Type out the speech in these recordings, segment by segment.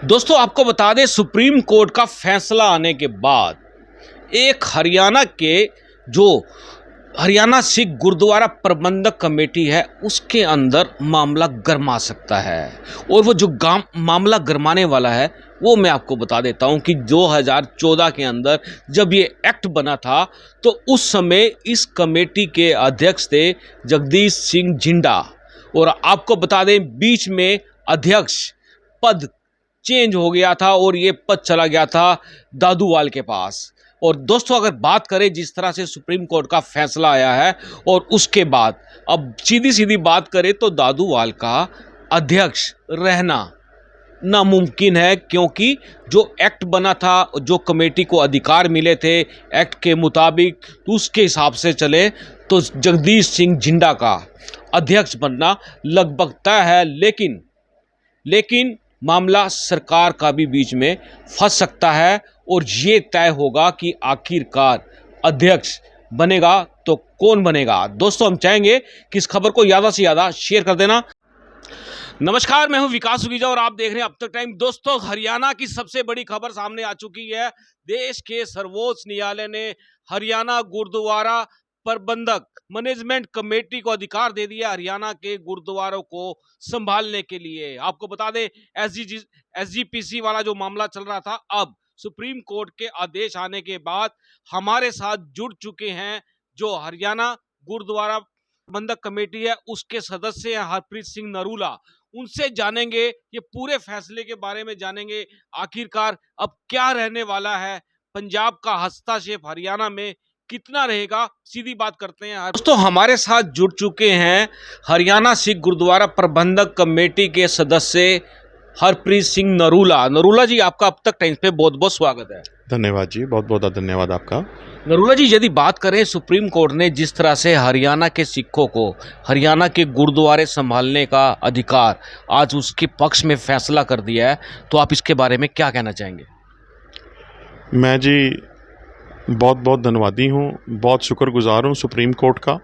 दोस्तों आपको बता दें सुप्रीम कोर्ट का फैसला आने के बाद एक हरियाणा के जो हरियाणा सिख गुरुद्वारा प्रबंधक कमेटी है उसके अंदर मामला गरमा सकता है। और वो जो मामला गरमाने वाला है वो मैं आपको बता देता हूं कि 2014 के अंदर जब ये एक्ट बना था तो उस समय इस कमेटी के अध्यक्ष थे जगदीश सिंह जिंडा। और आपको बता दें बीच में अध्यक्ष पद चेंज हो गया था और ये पद चला गया था दादूवाल के पास। और दोस्तों अगर बात करें जिस तरह से सुप्रीम कोर्ट का फैसला आया है और उसके बाद अब सीधी सीधी बात करें तो दादूवाल का अध्यक्ष रहना नामुमकिन है, क्योंकि जो एक्ट बना था, जो कमेटी को अधिकार मिले थे एक्ट के मुताबिक, तो उसके हिसाब से चले तो जगदीश सिंह जिंडा का अध्यक्ष बनना लगभग तय है। लेकिन मामला सरकार का भी बीच में फंस सकता है और ये तय होगा कि आखिरकार अध्यक्ष बनेगा तो कौन बनेगा। दोस्तों हम चाहेंगे कि इस खबर को ज़्यादा से ज़्यादा शेयर कर देना। नमस्कार, मैं हूं विकास सुगीजा और आप देख रहे हैं अब तक टाइम। दोस्तों हरियाणा की सबसे बड़ी खबर सामने आ चुकी है। देश के सर्वोच्च न्यायालय ने हरियाणा गुरुद्वारा प्रबंधक मैनेजमेंट कमेटी को अधिकार दे दिया हरियाणा के गुरुद्वारों को संभालने के लिए। आपको बता दें एसजीपीसी वाला जो मामला चल रहा था, अब सुप्रीम कोर्ट के आदेश आने के बाद हमारे साथ जुड़ चुके हैं जो हरियाणा गुरुद्वारा प्रबंधक कमेटी है उसके सदस्य हैं हरप्रीत सिंह नरूला। उनसे जानेंगे, ये पूरे फैसले के बारे में जानेंगे, आखिरकार अब क्या रहने वाला है, पंजाब का हस्तक्षेप हरियाणा में कितना रहेगा। सीधी बात करते हैं। दोस्तों हमारे साथ जुड़ चुके हैं हरियाणा सिख गुरुद्वारा प्रबंधक कमेटी के सदस्य हरप्रीत सिंह नरूला जी, आपका अब तक टाइम्स पे बहुत बहुत स्वागत है। धन्यवाद जी, बहुत बहुत धन्यवाद आपका। नरूला जी, यदि बात करें सुप्रीम कोर्ट ने जिस तरह से हरियाणा के सिखों को हरियाणा के गुरुद्वारे संभालने का अधिकार आज उसके पक्ष में फैसला कर दिया है, तो आप इसके बारे में क्या कहना चाहेंगे? मैं जी बहुत बहुत धन्यवादी हूँ, बहुत शुक्रगुजार हूँ सुप्रीम कोर्ट का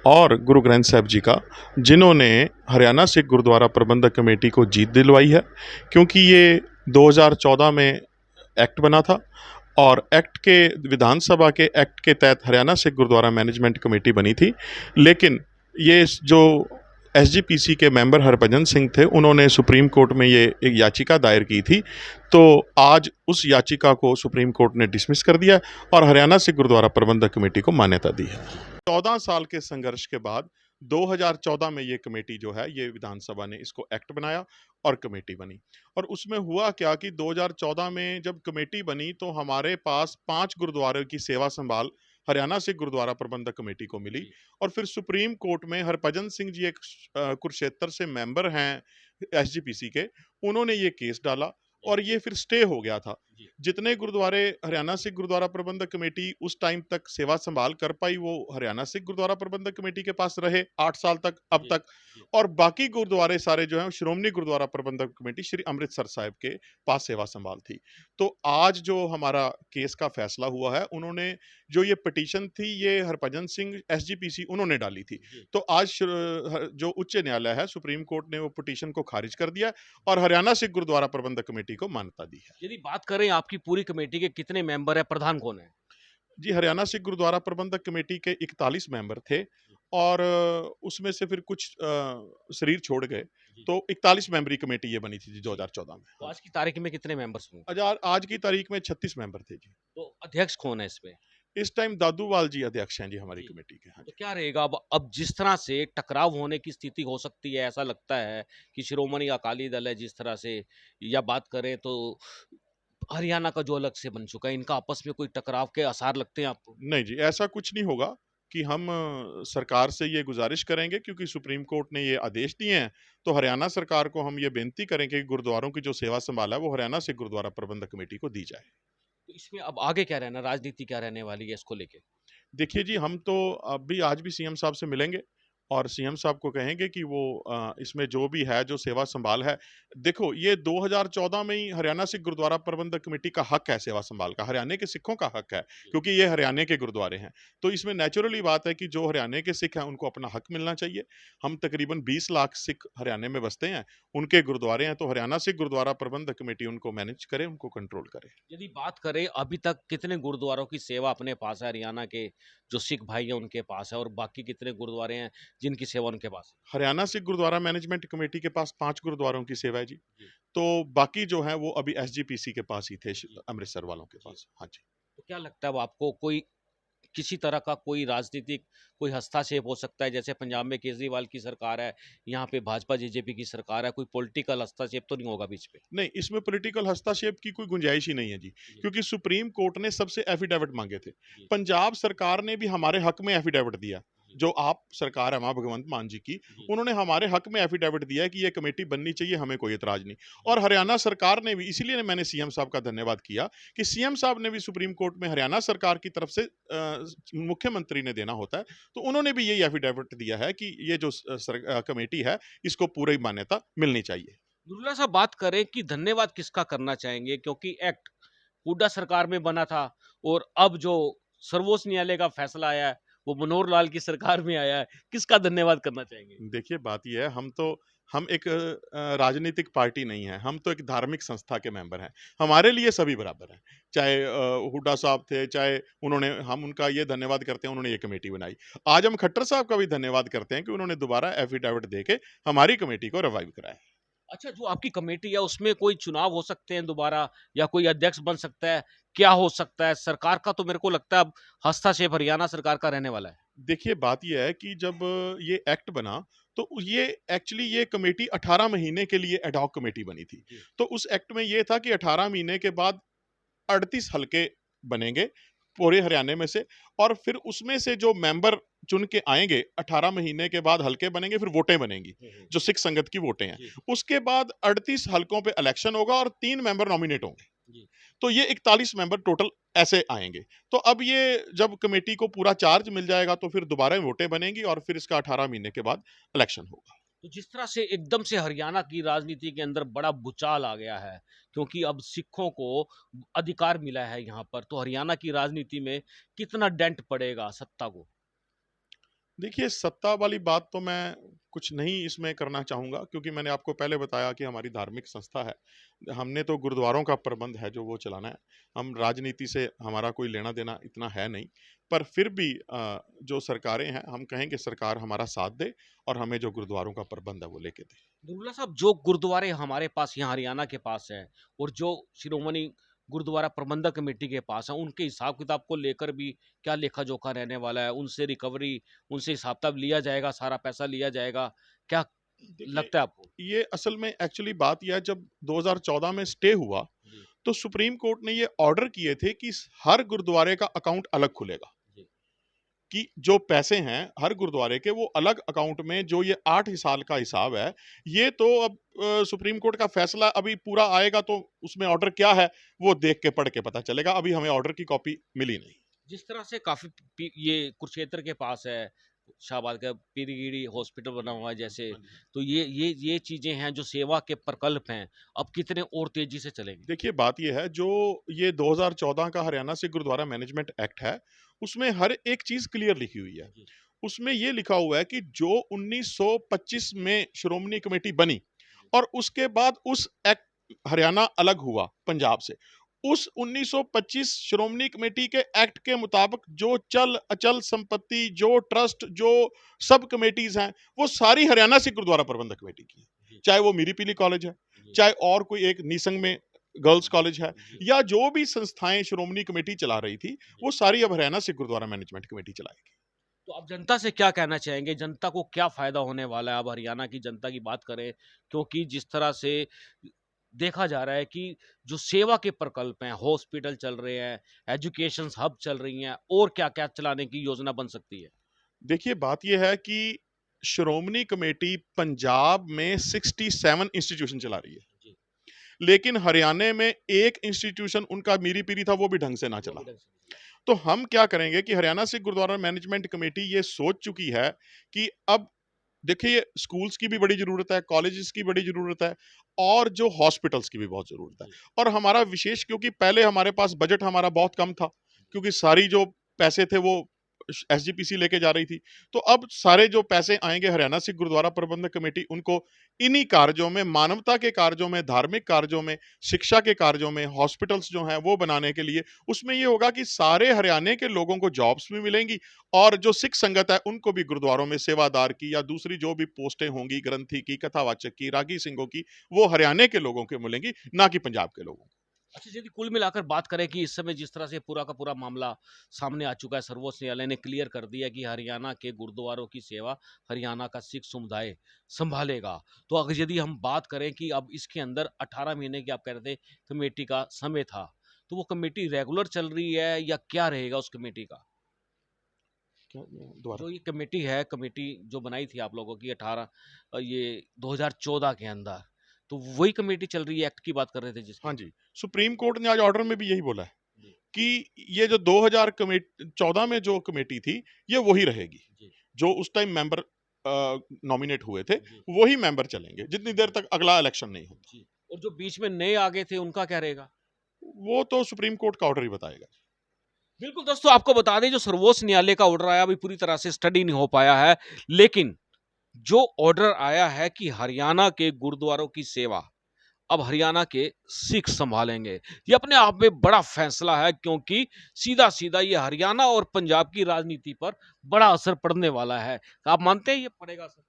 और गुरु ग्रंथ साहिब जी का, जिन्होंने हरियाणा सिख गुरुद्वारा प्रबंधक कमेटी को जीत दिलवाई है। क्योंकि ये 2014 में एक्ट बना था और एक्ट के विधानसभा के एक्ट के तहत हरियाणा सिख गुरुद्वारा मैनेजमेंट कमेटी बनी थी। लेकिन ये जो एसजीपीसी के मेंबर हरभजन सिंह थे, उन्होंने सुप्रीम कोर्ट में ये एक याचिका दायर की थी, तो आज उस याचिका को सुप्रीम कोर्ट ने डिसमिस कर दिया और हरियाणा सिख गुरुद्वारा प्रबंधक कमेटी को मान्यता दी है। 14 साल के संघर्ष के बाद 2014 में ये कमेटी जो है, ये विधानसभा ने इसको एक्ट बनाया और कमेटी बनी। और उसमें हुआ क्या कि 2014 में जब कमेटी बनी तो हमारे पास 5 गुरुद्वारों की सेवा संभाल हरियाणा सिख गुरुद्वारा प्रबंधक कमेटी को मिली। और फिर सुप्रीम कोर्ट में हरभजन सिंह जी एक कुरुक्षेत्र से मेंबर हैं एसजीपीसी के, उन्होंने ये केस डाला और ये फिर स्टे हो गया था। जितने गुरुद्वारे हरियाणा सिख गुरुद्वारा प्रबंधक कमेटी उस टाइम तक सेवा संभाल कर पाई, वो हरियाणा सिख गुरुद्वारा प्रबंधक कमेटी के पास रहे 8 साल तक अब तक। और बाकी गुरुद्वारे सारे जो हैं श्रोमणी गुरुद्वारा प्रबंधक कमेटी श्री अमृतसर साहिब के पास सेवा संभाल थी। तो आज जो हमारा केस का फैसला हुआ है, उन्होंने जो ये पिटीशन थी, ये हरभजन सिंह एसजीपीसी उन्होंने डाली थी। तो आज जो उच्च न्यायालय है, सुप्रीम कोर्ट ने वो पिटीशन को खारिज कर दिया और हरियाणा सिख गुरुद्वारा प्रबंधक कमेटी को मान्यता दी है। यदि बात करें आपकी पूरी कमेटी के कितने मेंबर है, प्रधान कौन है? जी, हरियाणा सिख गुरुद्वारा प्रबंधक कमेटी के 41 मेंबर थे और उसमें से फिर कुछ शरीर छोड़ गए, तो 41 मेंबरी कमेटी ये बनी थी जी 2014 में। तो आज की तारीख में कितने मेंबर्स होंगे? आज की तारीख में 36 मेंबर थे जी। तो अध्यक्ष कौन है इसमें? इस टाइम दादूवाल जी अध्यक्ष हैं जी हमारी कमेटी के। हाँ तो जी। क्या रहेगा अब जिस तरह से टकराव होने की स्थिति हो सकती है, ऐसा लगता है कि शिरोमणि अकाली दल है जिस तरह से, या बात करें तो हरियाणा का जो अलग से बन चुका है, इनका आपस में कोई टकराव के आसार लगते हैं आपको? नहीं जी, ऐसा कुछ नहीं होगा कि हम सरकार से ये गुजारिश करेंगे, क्योंकि सुप्रीम कोर्ट ने ये आदेश दिए हैं, तो हरियाणा सरकार को हम ये बेनती करेंगे कि गुरुद्वारों की जो सेवा संभाल है वो हरियाणा सिख गुरुद्वारा प्रबंधक कमेटी को दी जाए। तो इसमें अब आगे क्या रहना, राजनीति क्या रहने वाली है इसको लेके? देखिए जी, हम तो आज भी सीएम साहब से मिलेंगे और सीएम साहब को कहेंगे कि वो इसमें जो भी है, जो सेवा संभाल है, देखो ये 2014 में ही हरियाणा सिख गुरुद्वारा प्रबंधक कमेटी का हक है सेवा संभाल का, हरियाणा के सिखों का हक है, क्योंकि ये हरियाणा के गुरुद्वारे हैं। तो इसमें नेचुरली बात है कि जो हरियाणा के सिख हैं, उनको अपना हक मिलना चाहिए। हम तकरीबन 20 लाख सिख हरियाणा में बसते हैं, उनके गुरुद्वारे हैं, तो हरियाणा सिख गुरुद्वारा प्रबंधक कमेटी उनको मैनेज करे, उनको कंट्रोल करे। यदि बात करें अभी तक कितने गुरुद्वारों की सेवा अपने पास है, हरियाणा के जो सिख भाई हैं उनके पास है, और बाकी कितने गुरुद्वारे हैं जिनकी सेवा उनके पास हरियाणा सिख गुरुद्वारा मैनेजमेंट कमेटी के पास 5 गुरुद्वारों की सेवा है जी। जी। तो बाकी जो हैं वो अभी एसजीपीसी के पास ही थे, अमृतसर वालों के पास। हाँ जी। तो क्या लगता है अब आपको, कोई किसी तरह का कोई राजनीतिक कोई हस्तक्षेप हो सकता है? जैसे पंजाब में केजरीवाल की सरकार है, यहाँ पे भाजपा जेजेपी की सरकार है, कोई पॉलिटिकल हस्तक्षेप तो नहीं होगा बीच पे? नहीं, इसमें पॉलिटिकल हस्तक्षेप की कोई गुंजाइश ही नहीं है जी, क्योंकि सुप्रीम कोर्ट ने सबसे एफिडेविट मांगे थे। जी। पंजाब सरकार ने भी हमारे हक में एफिडेविट दिया। जो आप सरकार है वहाँ भगवंत मान जी की, जी। उन्होंने हमारे हक में एफिडेविट दिया है कि ये कमेटी बननी चाहिए, हमें कोई एतराज नहीं। और हरियाणा सरकार ने भी, इसीलिए मैंने सीएम साहब का धन्यवाद किया कि सीएम साहब ने भी सुप्रीम कोर्ट में हरियाणा सरकार की तरफ से मुख्यमंत्री ने देना होता है, तो उन्होंने भी यही एफिडेविट दिया है कि ये जो कमेटी है, इसको पूरी मान्यता मिलनी चाहिए। दुर्ला साहब, बात करें कि धन्यवाद किसका करना चाहेंगे, क्योंकि एक्ट हुड्डा सरकार में बना था और अब जो सर्वोच्च न्यायालय का फैसला आया है वो मनोहर लाल की सरकार में आया है, किसका धन्यवाद करना चाहेंगे? देखिए बात ये है, हम एक राजनीतिक पार्टी नहीं है, हम तो एक धार्मिक संस्था के मेंबर हैं। हमारे लिए सभी बराबर हैं। चाहे हुड्डा साहब थे, चाहे हम उनका ये धन्यवाद करते हैं, उन्होंने ये कमेटी बनाई। आज हम खट्टर साहब का भी धन्यवाद करते हैं कि उन्होंने दोबारा एफिडेविट देके हमारी कमेटी को रिवाइव कराया। अच्छा, जो आपकी कमेटी है उसमें कोई चुनाव हो सकते हैं दोबारा, या कोई अध्यक्ष बन सकता है? क्या हो सकता है? सरकार का तो मेरे को लगता है अब हस्तक्षेप हरियाणा सरकार का रहने वाला है। देखिए बात ये है कि जब ये एक्ट बना, तो ये एक्चुअली ये कमेटी 18 महीने के लिए एड हॉक कमेटी बनी थी। जी। तो उस एक्ट में ये था कि 18 महीने के बाद 38 हलके बनेंगे पूरे हरियाणा में से, और फिर उसमें से जो मेंबर चुन के आएंगे, 18 महीने के बाद हलके बनेंगे, फिर वोटें बनेंगी, जो सिख संगत की वोटें हैं। जी। उसके बाद 38 हलकों पे इलेक्शन होगा और 3 मेंबर नॉमिनेट होंगे। जी। तो ये 41 मेंबर टोटल ऐसे आएंगे। तो अब ये जब कमेटी को पूरा चार्ज मिल जाएगा, तो फिर दोबारा वोटें बनेंगी और फिर इसका 18 महीने के बाद इलेक्शन होगा। तो जिस तरह से एकदम से हरियाणा की राजनीति के अंदर बड़ा भूचाल आ गया है, क्योंकि अब सिखों को अधिकार मिला है यहाँ पर, तो हरियाणा की राजनीति में कितना डेंट पड़ेगा सत्ता को? देखिए, सत्ता वाली बात तो मैं कुछ नहीं इसमें करना चाहूँगा, क्योंकि मैंने आपको पहले बताया कि हमारी धार्मिक संस्था है। हमने तो गुरुद्वारों का प्रबंध है जो वो चलाना है। हम राजनीति से हमारा कोई लेना-देना इतना है नहीं। पर फिर भी जो सरकारें हैं, हम कहेंगे सरकार हमारा साथ दे और हमें जो गुरुद्वारों का प्रबंध है वो लेके दे। दुर्ला साहब, जो गुरुद्वारे हमारे पास यहाँ हरियाणा के पास है और जो शिरोमणि गुरुद्वारा प्रबंधक कमेटी के पास है, उनके हिसाब किताब को लेकर भी क्या लेखा जोखा रहने वाला है? उनसे रिकवरी, उनसे हिसाब किताब लिया जाएगा, सारा पैसा लिया जाएगा, क्या देखिए, लगता है आपको? ये असल में एक्चुअली बात ये है, जब 2014 में स्टे हुआ, जी। तो सुप्रीम कोर्ट ने ये ऑर्डर किए थे कि हर गुरुद्वारे का अकाउंट अलग खुलेगा। जी। कि जो पैसे हैं हर गुरुद्वारे के, वो अलग अकाउंट में, जो ये 8 साल का हिसाब है, ये तो अब सुप्रीम कोर्ट का फैसला अभी पूरा आएगा, तो उसमें ऑर्डर क्या है, वो देख के पढ़ के पता चलेगा। अभी हमें ऑर्डर की कॉपी मिली नहीं। जिस तरह से काफ़ी ये कुरुक्षेत्र के पास है, शाहबाद का पीरीगीरी हॉस्पिटल बना हुआ है जैसे, तो ये चीज़ें हैं जो सेवा के प्रकल्प हैं, अब कितने और तेज़ी से चलेंगे? देखिए बात ये है, जो ये 2014 का हरियाणा सिख गुरुद्वारा मैनेजमेंट एक्ट है, उसमें हर एक चीज़ क्लियर लिखी हुई है। जी। उसमें ये लिखा हुआ है कि जो 1925 में श्रोमणी कमेटी बनी और उसके बाद उस एक्ट, हरियाणा अलग हुआ पंजाब से, उस 1925 श्रोमणी कमेटी के एक्ट के मुताबिक जो चल अचल संपत्ति, जो ट्रस्ट, जो सब कमेटीज हैं, वो सारी हरियाणा सिख गुरुद्वारा प्रबंधक कमेटी की है। चाहे वो मीरी पीली कॉलेज है, चाहे और कोई एक नीसंग में गर्ल्स कॉलेज है, या जो भी संस्थाएं श्रोमणी कमेटी चला रही थी, वो सारी अब हरियाणा सिख गुरुद्वारा मैनेजमेंट कमेटी चलाएगी। तो आप जनता से क्या कहना चाहेंगे? जनता को क्या फ़ायदा होने वाला है? अब हरियाणा की जनता की बात करें, क्योंकि जिस तरह से देखा जा रहा है कि जो सेवा के प्रकल्प हैं, हॉस्पिटल चल रहे हैं, एजुकेशन हब चल रही हैं, और क्या-क्या चलाने की योजना बन सकती है? देखिए बात यह है कि श्रोमणी कमेटी पंजाब में 67 इंस्टीट्यूशन चला रही है, जी। लेकिन हरियाणा में एक इंस्टीट्यूशन उनका मीरी पीरी था, वो भी ढंग से ना चला। तो हम क्या करेंगे कि हरियाणा सिख गुरुद्वारा मैनेजमेंट कमेटी ये सोच चुकी है कि अब देखिए, स्कूल्स की भी बड़ी ज़रूरत है, कॉलेजेस की बड़ी ज़रूरत है और जो हॉस्पिटल्स की भी बहुत ज़रूरत है। और हमारा विशेष, क्योंकि पहले हमारे पास बजट हमारा बहुत कम था, क्योंकि सारी जो पैसे थे वो एसजीपीसी लेके जा रही थी। तो अब सारे जो पैसे आएँगे हरियाणा सिख गुरुद्वारा प्रबंधक कमेटी उनको इन्हीं कार्यों में, मानवता के कार्यों में, धार्मिक कार्यों में, शिक्षा के कार्यों में, हॉस्पिटल्स जो हैं वो बनाने के लिए, उसमें ये होगा कि सारे हरियाणा के लोगों को जॉब्स भी मिलेंगी और जो सिख संगत है उनको भी गुरुद्वारों में सेवादार की या दूसरी जो भी पोस्टें होंगी, ग्रंथी की, कथावाचक की, रागी सिंहों की, वो हरियाणा के लोगों को मिलेंगी, ना कि पंजाब के लोगों को। अच्छा, यदि कुल मिलाकर बात करें कि इस समय जिस तरह से पूरा का पूरा मामला सामने आ चुका है, सर्वोच्च न्यायालय ने क्लियर कर दिया कि हरियाणा के गुरुद्वारों की सेवा हरियाणा का सिख समुदाय संभालेगा। तो अगर यदि हम बात करें कि अब इसके अंदर 18 महीने की आप कह रहे थे कमेटी का समय था, तो वो कमेटी रेगुलर चल रही है या क्या रहेगा उस कमेटी का? क्या दोबारा? जो ये कमेटी है, कमेटी जो बनाई थी आप लोगों की 18 ये 2014 के अंदर, तो वही कमेटी चल रही है, एक्ट की बात कर रहे थे जिसकी? हाँ जी, सुप्रीम कोर्ट ने आज ऑर्डर में भी यही बोला है जी, कि ये जो 2014 में जो कमेटी थी, ये वही रहेगी। जी, जो उस टाइम मेंबर नॉमिनेट हुए थे, जी, वही मेंबर चलेंगे, जितनी देर तक अगला इलेक्शन नहीं होता। जी। और जो बीच में नए आ गए थे, उनका क्या रहेगा? वो तो सुप्रीम कोर्ट का ऑर्डर ही बताएगा। बिल्कुल दोस्तों, आपको बता दें जो सर्वोच्च न्यायालय का ऑर्डर आया अभी पूरी तरह से स्टडी नहीं हो पाया है, लेकिन जो ऑर्डर आया है कि हरियाणा के गुरुद्वारों की सेवा अब हरियाणा के सिख संभालेंगे। ये अपने आप में बड़ा फैसला है क्योंकि सीधा-सीधा ये हरियाणा और पंजाब की राजनीति पर बड़ा असर पड़ने वाला है। आप मानते हैं ये पड़ेगा असर?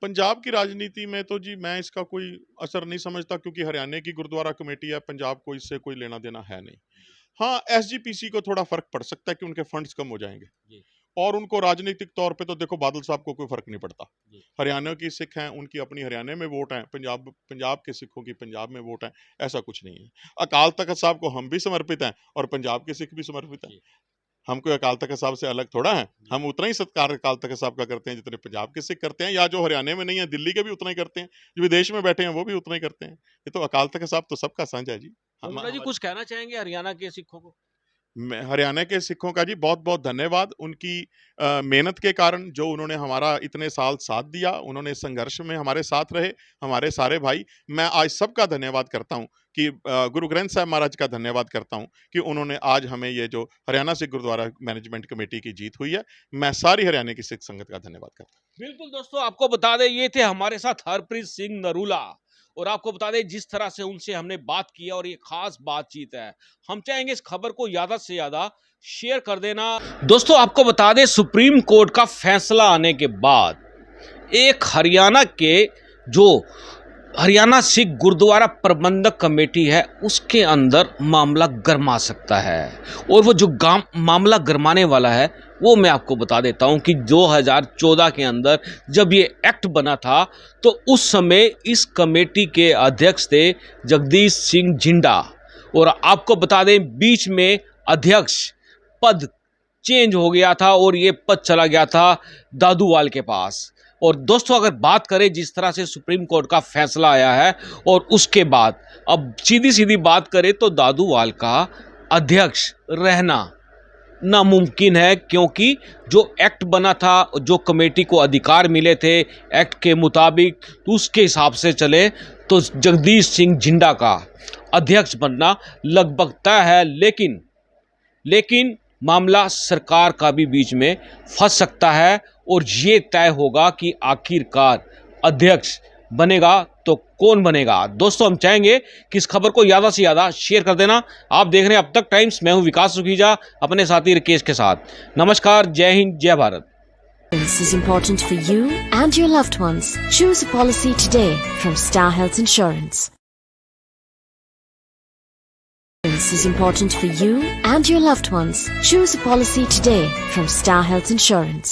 पंजाब की राजनीति में तो जी मैं इसका कोई असर नहीं समझता, क्योंकि हरियाणा की गुरुद्वारा कमेटी है, पंजाब को इससे कोई लेना-देना है नहीं। हाँ, एसजीपीसी को थोड़ा फ़र्क पड़ सकता है कि उनके फंड्स कम हो जाएँगे। जी, और उनको राजनीतिक तौर पे तो देखो, बादल साहब को कोई फ़र्क नहीं पड़ता। जी, हरियाणा की सिख हैं, उनकी अपनी हरियाणा में वोट हैं, पंजाब पंजाब के सिखों की पंजाब में वोट हैं, ऐसा कुछ नहीं है। अकाल तख्त साहब को हम भी समर्पित हैं और पंजाब के सिख भी समर्पित हैं। जी, हम कोई अकाल तख्त साहब से अलग थोड़ा हैं। जी। हम उतना ही सत्कार अकाल तख्त साहब का करते हैं जितने पंजाब के सिख करते हैं, या जो हरियाणा में नहीं है, दिल्ली के भी उतना ही करते हैं। जो विदेश में बैठे हैं, वो भी उतना ही करते हैं। ये तो अकाल तख्त साहब तो सबका साझा है जी। हम नरोला जी हमारी कुछ कहना चाहेंगे हरियाणा के सिखों को? मैं हरियाणा के सिखों का जी बहुत-बहुत धन्यवाद। उनकी मेहनत के कारण जो उन्होंने हमारा इतने साल साथ दिया, उन्होंने संघर्ष में हमारे साथ रहे, हमारे सारे भाई। मैं आज सबका धन्यवाद करता हूँ कि गुरु ग्रंथ साहिब महाराज का धन्यवाद करता हूँ कि उन्होंने आज हमें ये जो हरियाणा सिख गुरुद्वारा मैनेजमेंट कमेटी की जीत हुई है, मैं सारी हरियाणा की सिख संगत का धन्यवाद करता हूँ। बिल्कुल दोस्तों, आपको बता दें ये थे हमारे साथ हरप्रीत सिंह नरूला और आपको बता दें जिस तरह से उनसे हमने बात की है और ये खास बातचीत है, हम चाहेंगे इस खबर को ज़्यादा से ज़्यादा शेयर कर देना। दोस्तों, आपको बता दें सुप्रीम कोर्ट का फैसला आने के बाद एक हरियाणा के जो हरियाणा सिख गुरुद्वारा प्रबंधक कमेटी है उसके अंदर मामला गरमा सकता है और वो जो मामला गरमाने वाला है वो मैं आपको बता देता हूं कि 2014 के अंदर जब ये एक्ट बना था तो उस समय इस कमेटी के अध्यक्ष थे जगदीश सिंह जिंडा और आपको बता दें बीच में अध्यक्ष पद चेंज हो गया था और ये पद चला गया था दादूवाल के पास। और दोस्तों अगर बात करें जिस तरह से सुप्रीम कोर्ट का फैसला आया है और उसके बाद अब सीधी सीधी बात करें तो दादूवाल का अध्यक्ष रहना नामुमकिन है क्योंकि जो एक्ट बना था जो कमेटी को अधिकार मिले थे एक्ट के मुताबिक तो उसके हिसाब से चले तो जगदीश सिंह जिंडा का अध्यक्ष बनना लगभग तय है। लेकिन मामला सरकार का भी बीच में फंस सकता है और ये तय होगा कि आखिरकार अध्यक्ष बनेगा तो कौन बनेगा। दोस्तों हम चाहेंगे कि इस खबर को ज़्यादा से ज़्यादा शेयर कर देना। आप देख रहे हैं अब तक टाइम्स, मैं हूं विकास सुखीजा अपने साथी रिकेश के साथ। नमस्कार, जय हिंद, जय Bharat. This is important for you and your loved ones. Choose a policy today from Star Health Insurance. This is important for you and your loved ones. Choose a policy today from Star Health Insurance.